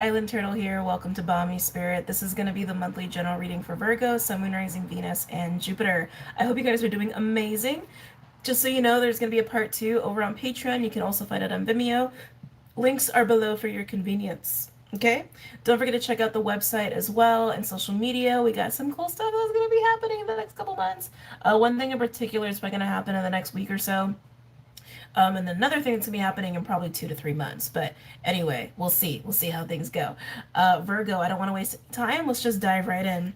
Island Turtle here. Welcome to BOMISpirit. This is going to be the monthly general reading for Virgo, Sun, Moon, Rising, Venus, and Jupiter. I hope you guys are doing amazing. Just so you know, there's going to be a part 2 over on Patreon. You can also find it on Vimeo. Links are below for your convenience. Okay? Don't forget to check out the website as well and social media. We got some cool stuff that's going to be happening in the next couple months. One thing in particular is going to happen in the next week or so. And then another thing that's gonna be happening in probably 2 to 3 months. But anyway, we'll see. We'll see how things go. Virgo, I don't want to waste time. Let's just dive right in.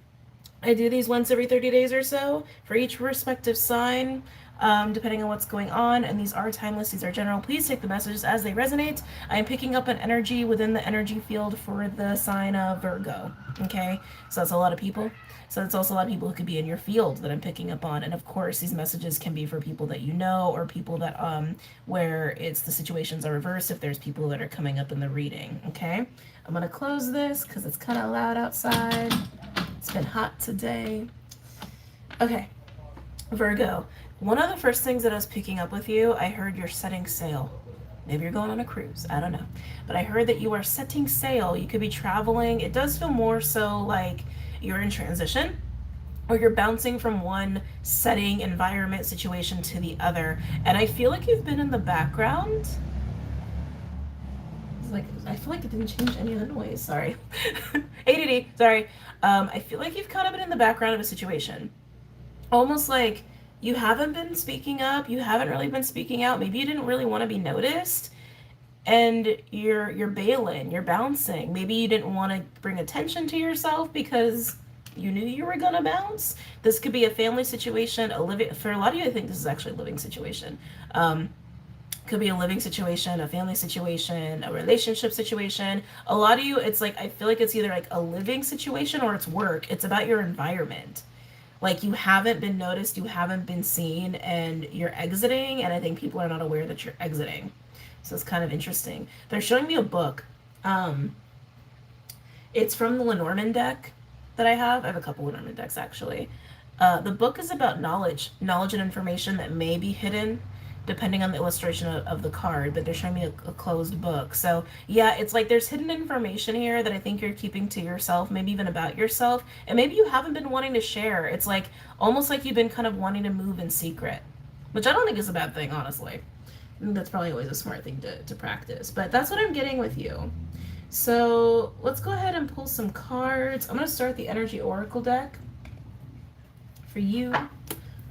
I do these once every 30 days or so for each respective sign, depending on what's going on. And these are timeless. These are general. Please take the messages as they resonate. I am picking up an energy within the energy field for the sign of Virgo. Okay, so that's a lot of people. So it's also a lot of people who could be in your field that I'm picking up on. And of course, these messages can be for people that you know, or people that where it's the situations are reversed if there's people that are coming up in the reading. Okay, I'm gonna close this because it's kind of loud outside. It's been hot today. Okay, Virgo, one of the first things that I was picking up with you, I heard you're setting sail. Maybe you're going on a cruise, I don't know. But I heard that you are setting sail. You could be traveling. It does feel more so like you're in transition, or you're bouncing from one setting, environment, situation to the other. And I feel like you've been in the background. It's like, I feel like it didn't change any of the noise. Sorry. ADD, sorry. I feel like you've kind of been in the background of a situation. Almost like you haven't been speaking up, you haven't really been speaking out. Maybe you didn't really want to be noticed. And you're bailing, you're bouncing. Maybe you didn't want to bring attention to yourself because you knew you were gonna bounce. This could be a family situation, for a lot of you. I think this is actually a living situation. Could be a living situation, a family situation, a relationship situation. A lot of you, it's like, I feel like it's either like a living situation or it's work. It's about your environment. Like you haven't been noticed, you haven't been seen, and you're exiting, and I think people are not aware that you're exiting. So it's kind of interesting. They're showing me a book. It's from the Lenormand deck that I have. I have a couple Lenormand decks, actually. The book is about knowledge and information that may be hidden depending on the illustration of the card, but they're showing me a closed book. So yeah, it's like there's hidden information here that I think you're keeping to yourself, maybe even about yourself, and maybe you haven't been wanting to share. It's like almost like you've been kind of wanting to move in secret, which I don't think is a bad thing, honestly. That's probably always a smart thing to practice, but that's what I'm getting with you. So let's go ahead and pull some cards. I'm going to start the Energy Oracle deck for you,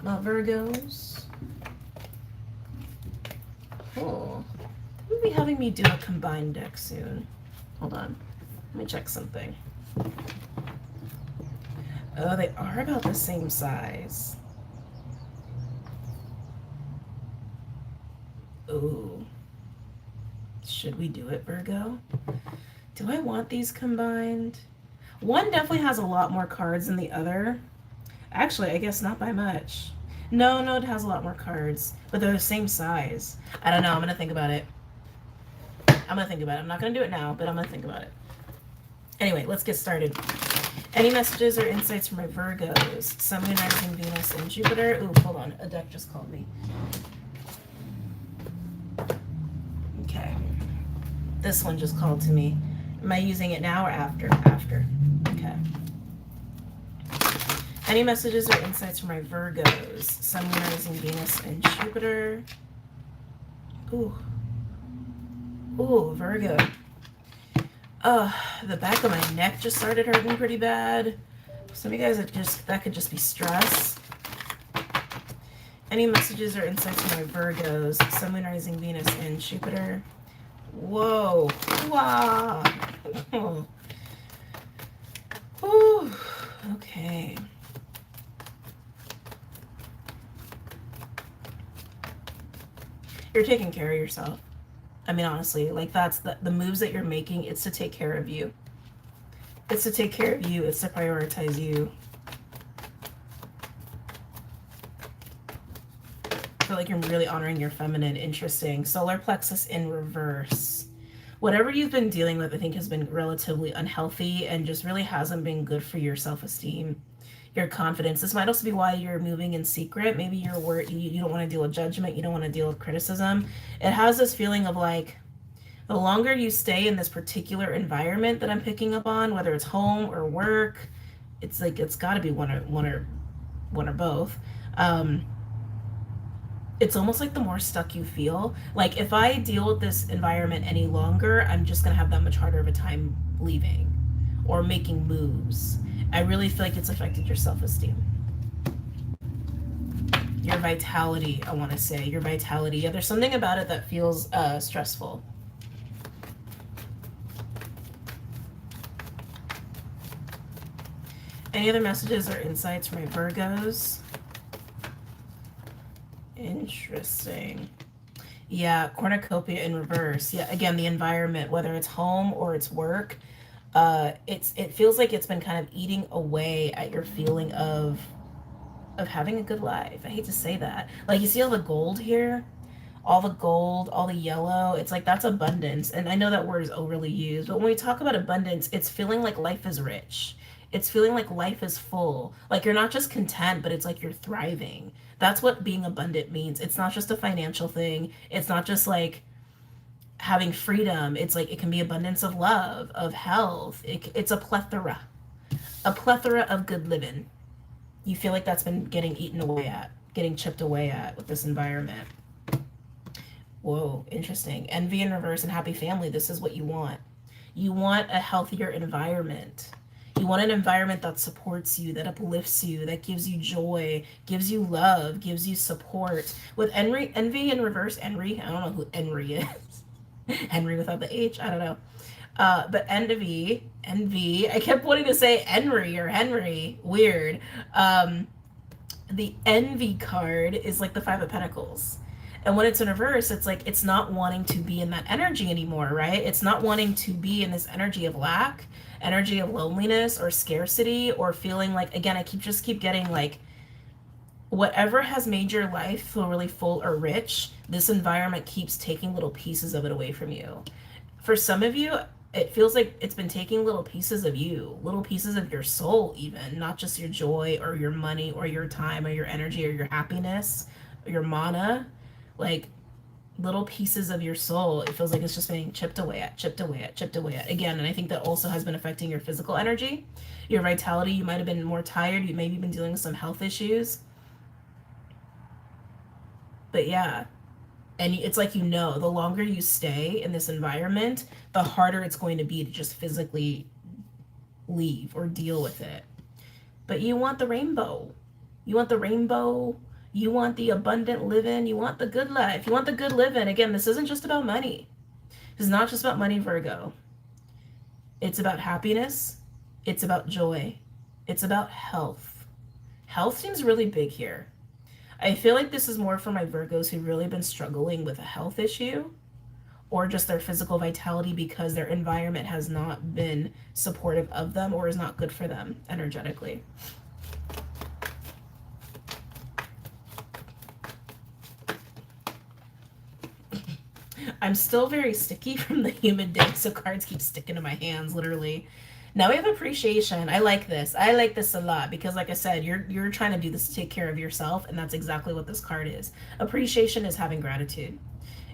my Virgos. Oh, you'll be having me do a combined deck soon. Hold on, let me check something. Oh, they are about the same size. Ooh. Should we do it, Virgo? Do I want these combined? One definitely has a lot more cards than the other. Actually, I guess not by much. No, it has a lot more cards, but they're the same size. I don't know. I'm going to think about it. I'm not going to do it now, but I'm going to think about it. Anyway, let's get started. Any messages or insights for my Virgos? Sun, Moon, Rising, Venus, and Jupiter. Ooh, hold on. A deck just called me. Okay. This one just called to me. Am I using it now or after? After. Okay. Any messages or insights for my Virgos? Sun, Moon, Rising, Venus, and Jupiter. Ooh. Ooh, Virgo. The back of my neck just started hurting pretty bad. Some of you guys that could just be stress. Any messages or insights for my Virgos? Sun, Moon, Rising, Venus, and Jupiter. Whoa. Wow. Oh. Ooh. Okay. You're taking care of yourself. I mean, honestly, like that's the moves that you're making. It's to take care of you. It's to take care of you. It's to prioritize you. I feel like you're really honoring your feminine. Interesting. Solar plexus in reverse. Whatever you've been dealing with, I think, has been relatively unhealthy and just really hasn't been good for your self-esteem, your confidence. This might also be why you're moving in secret. Maybe you're worried, you don't want to deal with judgment. You don't want to deal with criticism. It has this feeling of like, The longer you stay in this particular environment that I'm picking up on, whether it's home or work, it's like it's got to be one or both. Um, it's almost like the more stuck you feel. Like if I deal with this environment any longer, I'm just gonna have that much harder of a time leaving or making moves. I really feel like it's affected your self-esteem. Your vitality, I want to say. Your vitality. Yeah, there's something about it that feels stressful. Any other messages or insights for my Virgos? Interesting. Yeah, cornucopia in reverse. Yeah, again, the environment, whether it's home or it's work, it feels like it's been kind of eating away at your feeling of having a good life. I hate to say that. Like you see all the gold here, all the gold, all the yellow. It's like that's abundance. And I know that word is overly used, but when we talk about abundance, it's feeling like life is rich. It's feeling like life is full. Like you're not just content, but it's like you're thriving. That's what being abundant means. It's not just a financial thing. It's not just like having freedom. It's like it can be abundance of love, of health. It's a plethora of good living. You feel like that's been getting eaten away at, getting chipped away at with this environment. Whoa, interesting. Envy in reverse and happy family. This is what you want. You want a healthier environment. You want an environment that supports you, that uplifts you, that gives you joy, gives you love, gives you support. With envy in reverse, Henry, I don't know who Henry is. Henry without the H, I don't know. But envy, I kept wanting to say Henry or Henry, weird. The envy card is like the Five of Pentacles. And when it's in reverse, it's like it's not wanting to be in that energy anymore, right? It's not wanting to be in this energy of lack, energy of loneliness or scarcity, or feeling like, again, I keep getting like whatever has made your life feel really full or rich, this environment keeps taking little pieces of it away from you. For some of you, it feels like it's been taking little pieces of you, little pieces of your soul, even not just your joy or your money or your time or your energy or your happiness or your mana, like little pieces of your soul. It feels like it's just being chipped away at again. And I think that also has been affecting your physical energy, your vitality. You might have been more tired. You maybe been dealing with some health issues. But yeah, and it's like, the longer you stay in this environment, the harder it's going to be to just physically leave or deal with it. But you want the rainbow. You want the rainbow. You want the abundant living. You want the good life. You want the good living. Again, this isn't just about money. It's not just about money, Virgo. It's about happiness. It's about joy. It's about health. Health seems really big here. I feel like this is more for my Virgos who've really been struggling with a health issue or just their physical vitality because their environment has not been supportive of them or is not good for them energetically. I'm still very sticky from the humid day, so cards keep sticking to my hands, literally. Now we have appreciation. I like this. I like this a lot because, like I said, you're trying to do this to take care of yourself, and that's exactly what this card is. Appreciation is having gratitude.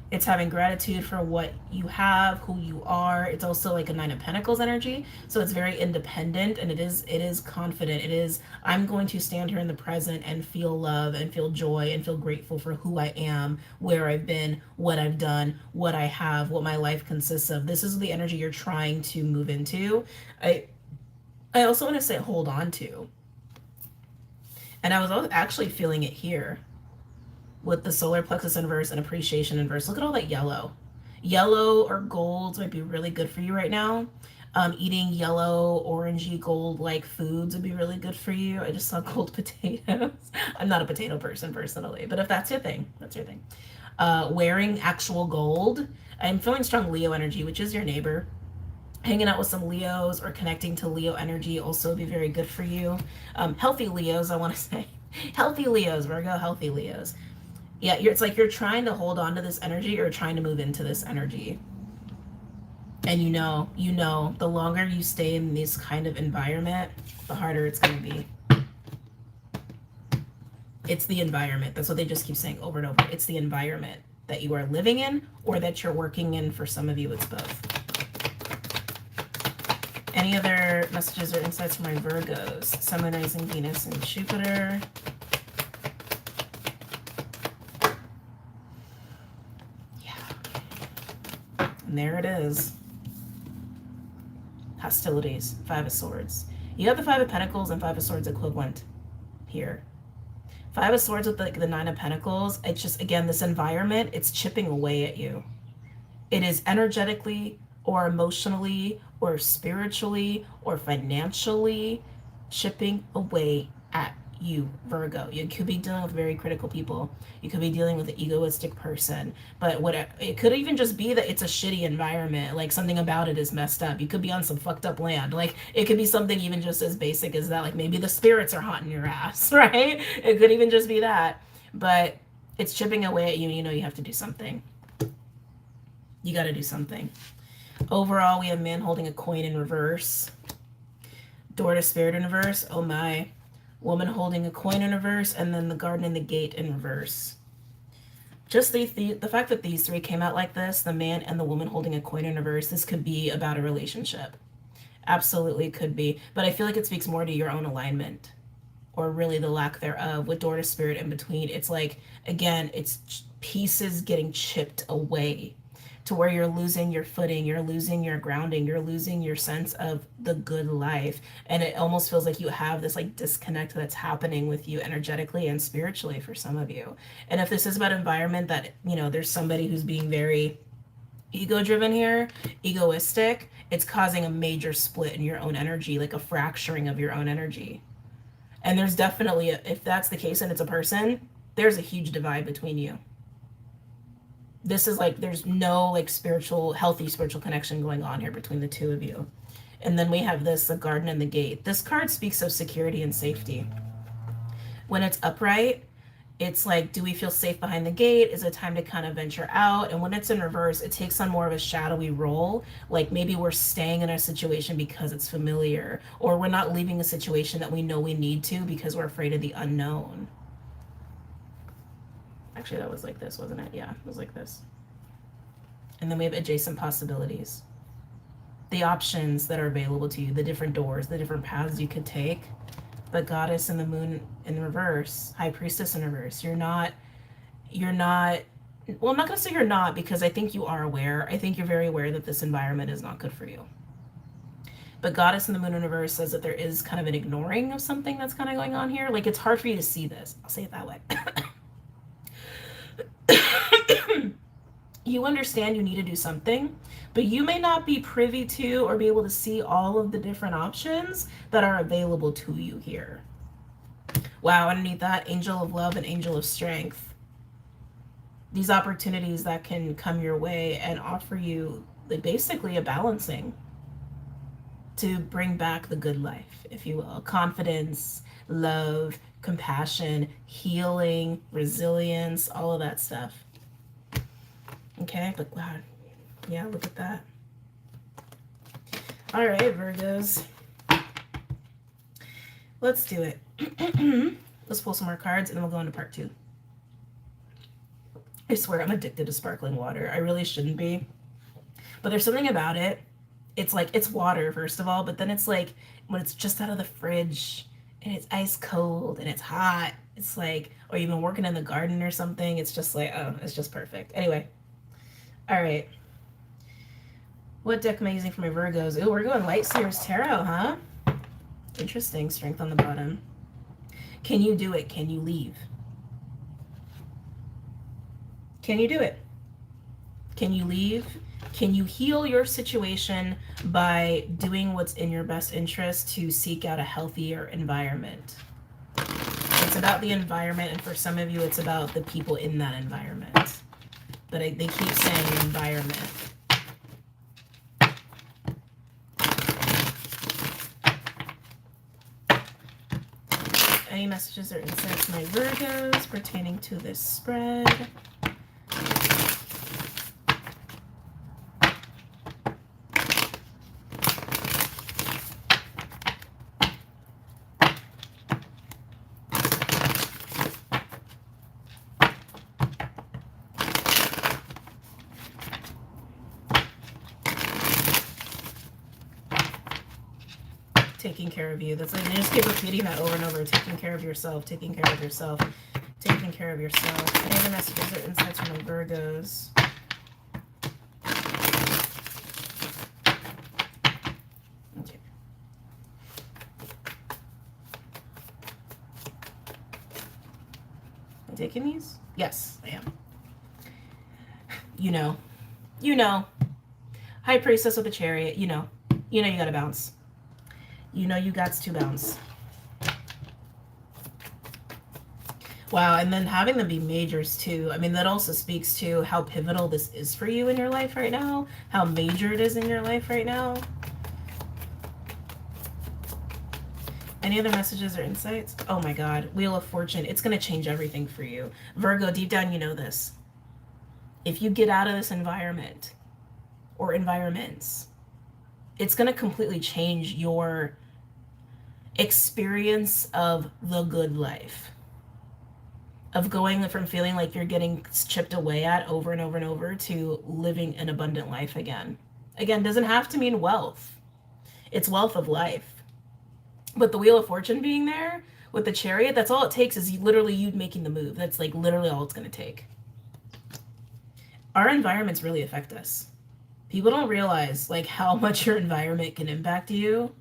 It's having gratitude for what you have, who you are. It's also like a Nine of Pentacles energy, so it's very independent, and it is confident. It is, I'm going to stand here in the present and feel love and feel joy and feel grateful for who I am, where I've been, what I've done, what I have, what my life consists of. This is the energy you're trying to move into. I also want to say hold on to. And I was actually feeling it here with the solar plexus inverse and appreciation inverse. Look at all that yellow. Yellow or gold might be really good for you right now. Eating yellow, orangey, gold-like foods would be really good for you. I just saw gold potatoes. I'm not a potato person personally, but if that's your thing, that's your thing. Wearing actual gold. I'm feeling strong Leo energy, which is your neighbor. Hanging out with some Leos or connecting to Leo energy also would be very good for you. Healthy Leos, I want to say. Healthy Leos, Virgo, healthy Leos. Yeah, it's like you're trying to hold on to this energy or trying to move into this energy. And you know, the longer you stay in this kind of environment, the harder it's going to be. It's the environment. That's what they just keep saying over and over. It's the environment. that you are living in or that you're working in. For some of you, it's both. Any other messages or insights for my Virgos? Sun, Moon, Rising, Venus, and Jupiter. Yeah. And there it is. Hostilities. Five of Swords. You have the Five of Pentacles and Five of Swords equivalent here. Five of Swords with the Nine of Pentacles. It's just, again, this environment, it's chipping away at you. It is energetically or emotionally or spiritually or financially chipping away at you, Virgo. You could be dealing with very critical people. You could be dealing with an egoistic person. But it could even just be that it's a shitty environment. Like something about it is messed up. You could be on some fucked up land. Like it could be something even just as basic as that. Like maybe the spirits are haunting your ass, right? It could even just be that. But it's chipping away at you. You know you have to do something. You got to do something. Overall, we have man holding a coin in reverse. Door to Spirit in reverse. Oh my. Woman holding a coin in reverse. And then the Garden and the Gate in reverse. Just the fact that these three came out like this, the man and the woman holding a coin in reverse, this could be about a relationship. Absolutely could be. But I feel like it speaks more to your own alignment. Or really the lack thereof. With Door to Spirit in between, it's like, again, it's pieces getting chipped away. To where you're losing your footing, you're losing your grounding, you're losing your sense of the good life. And it almost feels like you have this like disconnect that's happening with you energetically and spiritually for some of you. And if this is about environment that, you know, there's somebody who's being very ego-driven here, egoistic, it's causing a major split in your own energy, like a fracturing of your own energy. And there's definitely, if that's the case and it's a person, there's a huge divide between you. This is like, there's no like healthy spiritual connection going on here between the two of you. And then we have this, the Garden and the Gate. This card speaks of security and safety. When it's upright, it's like, do we feel safe behind the gate? Is it time to kind of venture out? And when it's in reverse, it takes on more of a shadowy role. Like maybe we're staying in a situation because it's familiar, or we're not leaving a situation that we know we need to because we're afraid of the unknown. Actually, that was like this, wasn't it? Yeah, it was like this. And then we have adjacent possibilities. The options that are available to you, the different doors, the different paths you could take. But Goddess and the Moon in reverse, High Priestess in reverse. You're not, well, I'm not going to say you're not, because I think you are aware. I think you're very aware that this environment is not good for you. But Goddess and the Moon in reverse says that there is kind of an ignoring of something that's kind of going on here. Like it's hard for you to see this. I'll say it that way. You understand you need to do something, but you may not be privy to or be able to see all of the different options that are available to you here. Wow, underneath that, Angel of Love and Angel of Strength. These opportunities that can come your way and offer you basically a balancing to bring back the good life, if you will. Confidence, love, compassion, healing, resilience, all of that stuff. Okay, but wow, yeah, look at that. All right, Virgos. Let's do it. Let's pull some more cards and then we'll go into part 2. I swear I'm addicted to sparkling water. I really shouldn't be. But there's something about it. It's like, it's water, first of all, but then it's like when it's just out of the fridge and it's ice cold and it's hot. It's like, or you've been working in the garden or something. It's just like, oh, it's just perfect. Anyway. All right. What deck am I using for my Virgos? Oh, we're going Light Seers Tarot, huh? Interesting. Strength on the bottom. Can you do it? Can you leave? Can you do it? Can you leave? Can you heal your situation by doing what's in your best interest to seek out a healthier environment? It's about the environment, and for some of you, it's about the people in that environment. But they keep saying environment. Any messages or insights from my Virgos pertaining to this spread? taking care of you. That's like, you just keep repeating that over and over. Taking care of yourself, taking care of yourself, taking care of yourself. Any other messages or insights from the Virgos? Okay. Am I taking these? Yes, I am. You know. You know. High Priestess with the Chariot. You know. You know you gotta bounce. You know you got to bounce. Wow, and then having them be majors too. I mean, that also speaks to how pivotal this is for you in your life right now. How major it is in your life right now. Any other messages or insights? Oh my God, Wheel of Fortune. It's going to change everything for you. Virgo, deep down, you know this. If you get out of this environment or environments, it's going to completely change your experience of the good life. Of going from feeling like you're getting chipped away at over and over and over to living an abundant life again. Again, doesn't have to mean wealth. It's wealth of life. But the Wheel of Fortune being there with the Chariot, that's all it takes is literally you making the move. That's like literally all it's going to take. Our environments really affect us. People don't realize like how much your environment can impact you.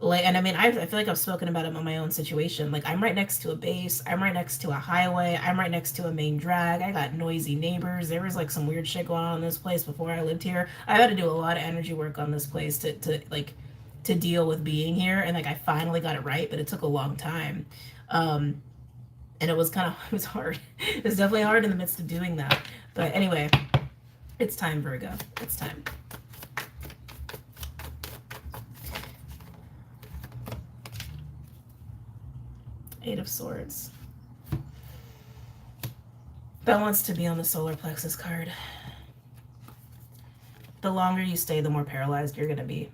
Like, and I mean, I feel like I've spoken about it on my own situation. Like, I'm right next to a base. I'm right next to a highway. I'm right next to a main drag. I got noisy neighbors. There was like some weird shit going on in this place before I lived here. I had to do a lot of energy work on this place to deal with being here. And like, I finally got it right, but it took a long time. And it was hard. It was definitely hard in the midst of doing that. But anyway, it's time, Virgo. It's time. Eight of Swords. That wants to be on the solar plexus card. The longer you stay, the more paralyzed you're going to be.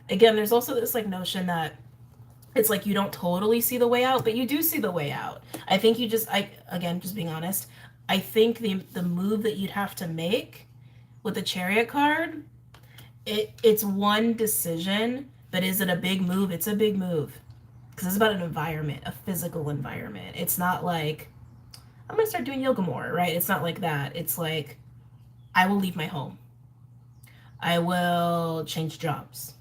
Again, there's also this like notion that it's like you don't totally see the way out, but you do see the way out. I think you just, again, just being honest, I think the move that you'd have to make with the Chariot card, it's one decision, but is it a big move? It's a big move. Because it's about an environment, a physical environment. It's not like, I'm going to start doing yoga more, right? It's not like that. It's like, I will leave my home. I will change jobs.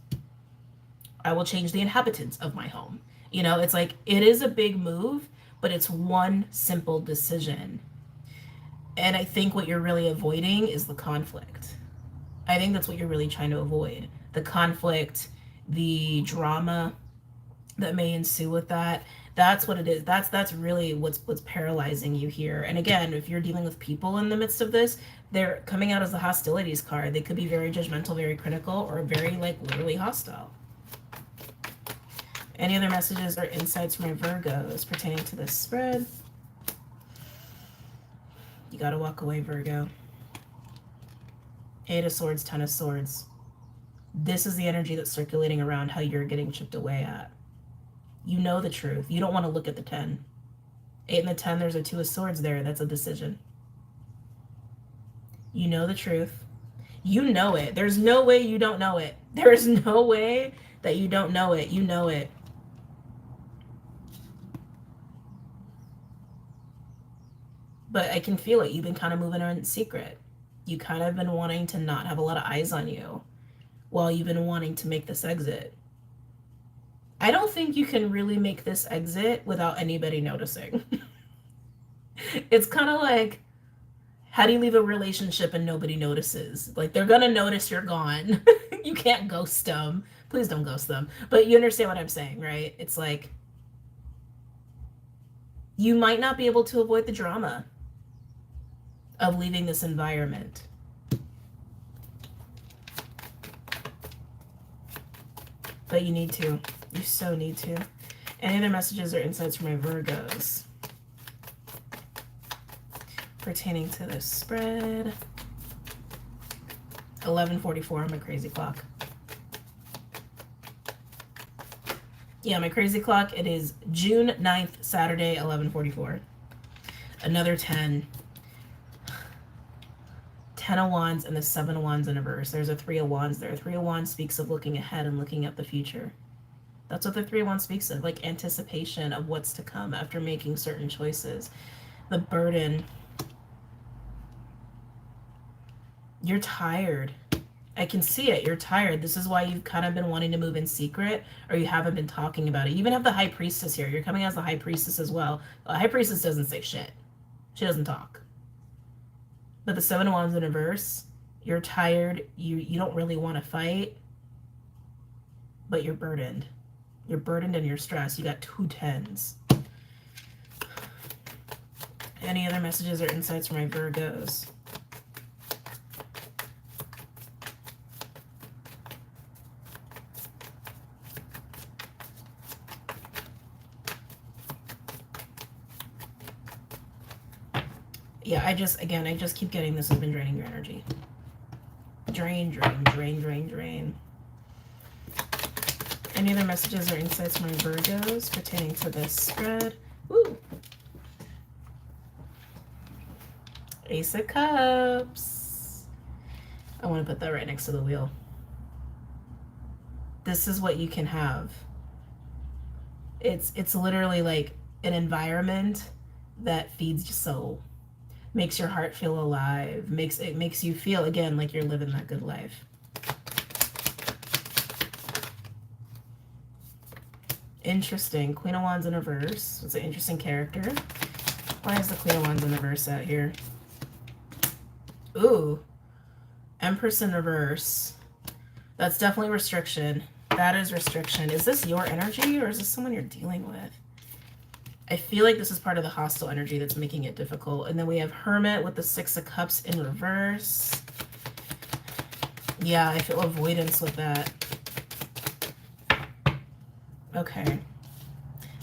I will change the inhabitants of my home. You know, it's like, it is a big move, but it's one simple decision. And I think what you're really avoiding is the conflict. I think that's what you're really trying to avoid. The conflict, the drama that may ensue with that. That's what it is. That's really what's paralyzing you here. And again, if you're dealing with people in the midst of this, they're coming out as the hostilities card. They could be very judgmental, very critical, or very like literally hostile. Any other messages or insights from my Virgos pertaining to this spread? You gotta walk away, Virgo. Eight of Swords, Ten of Swords. This is the energy that's circulating around how you're getting chipped away at. You know the truth. You don't want to look at the 10. 8 and the 10, there's a 2 of Swords there. That's a decision. You know the truth. You know it. There's no way you don't know it. There is no way that you don't know it. You know it. But I can feel it. You've been kind of moving around in secret. You kind of been wanting to not have a lot of eyes on you while you've been wanting to make this exit. I don't think you can really make this exit without anybody noticing. It's kind of like, how do you leave a relationship and nobody notices? Like, they're going to notice you're gone. You can't ghost them. Please don't ghost them. But you understand what I'm saying, right? It's like, you might not be able to avoid the drama of leaving this environment. But you need to. You so need to. Any other messages or insights from my Virgos pertaining to this spread? 11:44 on my crazy clock. Yeah, my crazy clock, it is June 9th, Saturday, 11:44. Another 10. 10 of Wands and the 7 of Wands in a verse. There's a 3 of Wands there. 3 of Wands speaks of looking ahead and looking at the future. That's what the Three of Wands speaks of, like anticipation of what's to come after making certain choices. The burden. You're tired. I can see it. You're tired. This is why you've kind of been wanting to move in secret, or you haven't been talking about it. You even have the High Priestess here. You're coming as the High Priestess as well. The High Priestess doesn't say shit. She doesn't talk. But the Seven of Wands in reverse, you're tired. You don't really want to fight, but you're burdened. You're burdened and you're stressed. You got 2 tens. Any other messages or insights for my Virgos? Yeah, I just keep getting this has been draining your energy. Drain, drain, drain, drain, drain. Any other messages or insights from my Virgos pertaining to this spread? Woo! Ace of Cups. I want to put that right next to the wheel. This is what you can have. It's literally like an environment that feeds your soul. Makes your heart feel alive, makes you feel again like you're living that good life. Interesting. Queen of Wands in reverse. It's an interesting character. Why is the Queen of Wands in reverse out here? Ooh. Empress in reverse. That's definitely restriction. That is restriction. Is this your energy or is this someone you're dealing with? I feel like this is part of the hostile energy that's making it difficult. And then we have Hermit with the Six of Cups in reverse. Yeah, I feel avoidance with that. Okay.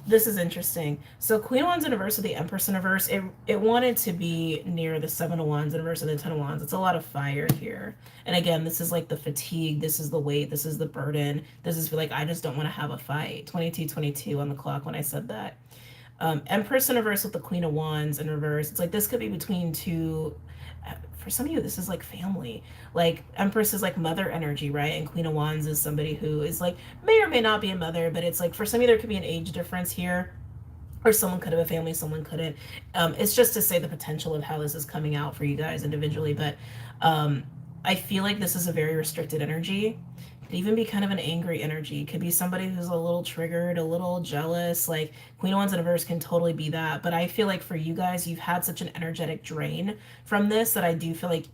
This is interesting. So Queen of Wands in reverse with the Empress in reverse, it wanted to be near the Seven of Wands in reverse and the Ten of Wands. It's a lot of fire here. And again, this is like the fatigue. This is the weight. This is the burden. This is like, I just don't want to have a fight. 22:22 on the clock when I said that. Empress in reverse with the Queen of Wands in reverse. It's like this could be between two. For some of you, this is like family. Like Empress is like mother energy, right? And Queen of Wands is somebody who is like, may or may not be a mother, but it's like for some of you, there could be an age difference here. Or someone could have a family, someone couldn't. It's just to say the potential of how this is coming out for you guys individually. But I feel like this is a very restricted energy. It could even be kind of an angry energy. It could be somebody who's a little triggered, a little jealous. Like Queen of Wands in reverse can totally be that. But I feel like for you guys, you've had such an energetic drain from this that I do feel like,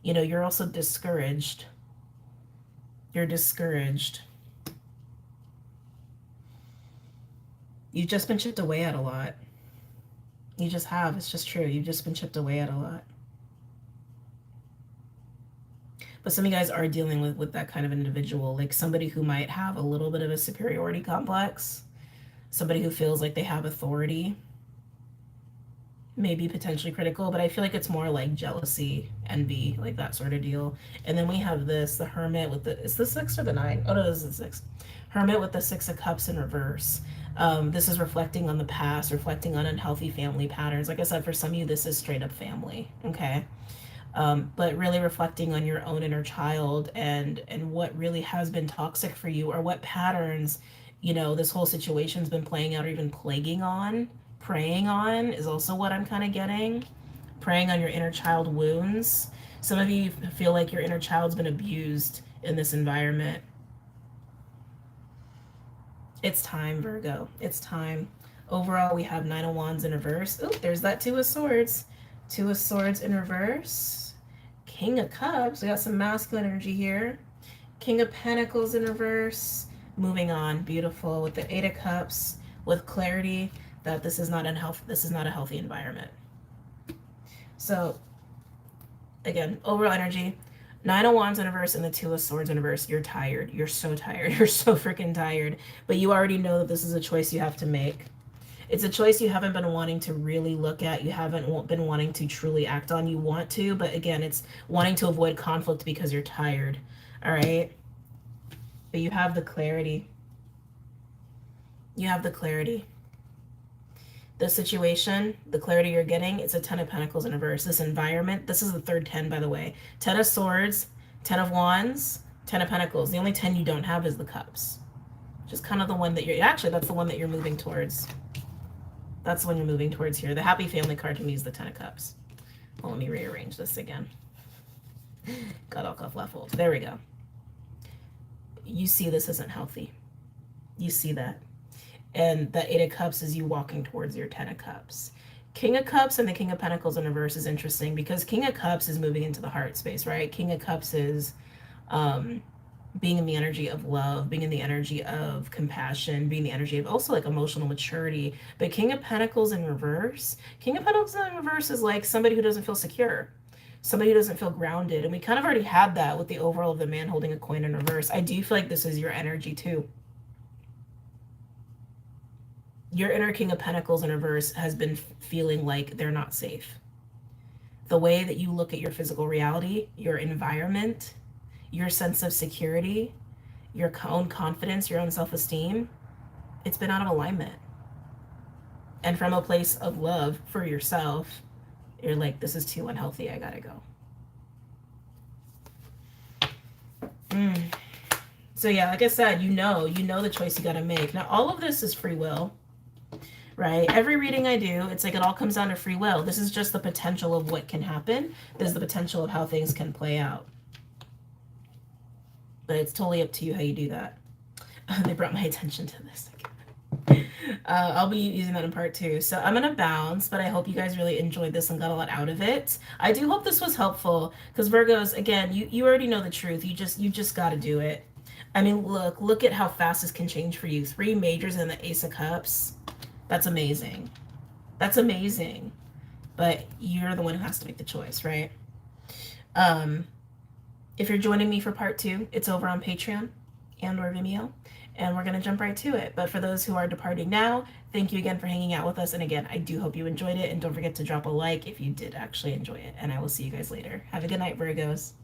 you know, you're also discouraged. You're discouraged. You've just been chipped away at a lot. You just have. It's just true. You've just been chipped away at a lot. But some of you guys are dealing with that kind of individual, like somebody who might have a little bit of a superiority complex, somebody who feels like they have authority, maybe potentially critical, but I feel like it's more like jealousy, envy, like that sort of deal. And then we have this, the Hermit with the, is the 6 or the 9? Oh no, this is the 6. Hermit with the 6 of Cups in reverse. This is reflecting on the past, reflecting on unhealthy family patterns. Like I said, for some of you, this is straight up family, okay? But really reflecting on your own inner child and what really has been toxic for you, or what patterns, you know, this whole situation's been playing out or even plaguing on. Preying on is also what I'm kind of getting. Preying on your inner child wounds. Some of you feel like your inner child's been abused in this environment. It's time, Virgo. It's time. Overall, we have 9 of Wands in reverse. Oh, there's that 2 of Swords. 2 of Swords in reverse. King of Cups. We got some masculine energy here. King of Pentacles in reverse. Moving on. Beautiful. With the 8 of Cups. With clarity that this is not a healthy environment. So, again, overall energy. 9 of Wands in reverse and the 2 of Swords in reverse. You're tired. You're so tired. You're so freaking tired. But you already know that this is a choice you have to make. It's a choice you haven't been wanting to really look at. You haven't been wanting to truly act on. You want to, but again, it's wanting to avoid conflict because you're tired. All right? But you have the clarity. You have the clarity. The situation, the clarity you're getting, it's a 10 of Pentacles in reverse. This environment, this is the third 10, by the way. 10 of Swords, 10 of Wands, 10 of Pentacles. The only 10 you don't have is the Cups. Just kind of the one that actually, that's the one that you're moving towards. That's the one you're moving towards here. The happy family card to me is the Ten of Cups. Well, let me rearrange this again. Got all kerfluffled. There we go. You see this isn't healthy. You see that. And the Eight of Cups is you walking towards your Ten of Cups. King of Cups and the King of Pentacles in reverse is interesting because King of Cups is moving into the heart space, right? King of Cups is being in the energy of love, being in the energy of compassion, being the energy of also like emotional maturity. But King of Pentacles in reverse, King of Pentacles in reverse is like somebody who doesn't feel secure, somebody who doesn't feel grounded. And we kind of already had that with the overall of the man holding a coin in reverse. I do feel like this is your energy too. Your inner King of Pentacles in reverse has been feeling like they're not safe. The way that you look at your physical reality, your environment, your sense of security, your own confidence, your own self-esteem, it's been out of alignment. And from a place of love for yourself, you're like, this is too unhealthy, I gotta go. So yeah, like I said, you know the choice you gotta make. Now, all of this is free will, right? Every reading I do, it's like it all comes down to free will. This is just the potential of what can happen. This is the potential of how things can play out. But it's totally up to you how you do that. They brought my attention to this. I'll be using that in part 2. So I'm going to bounce, but I hope you guys really enjoyed this and got a lot out of it. I do hope this was helpful because Virgos, again, you already know the truth. You just got to do it. I mean, look at how fast this can change for you. 3 majors and the Ace of Cups. That's amazing. That's amazing. But you're the one who has to make the choice, right? If you're joining me for part 2, it's over on Patreon and or Vimeo, and we're going to jump right to it. But for those who are departing now, thank you again for hanging out with us. And again, I do hope you enjoyed it, and don't forget to drop a like if you did actually enjoy it. And I will see you guys later. Have a good night, Virgos.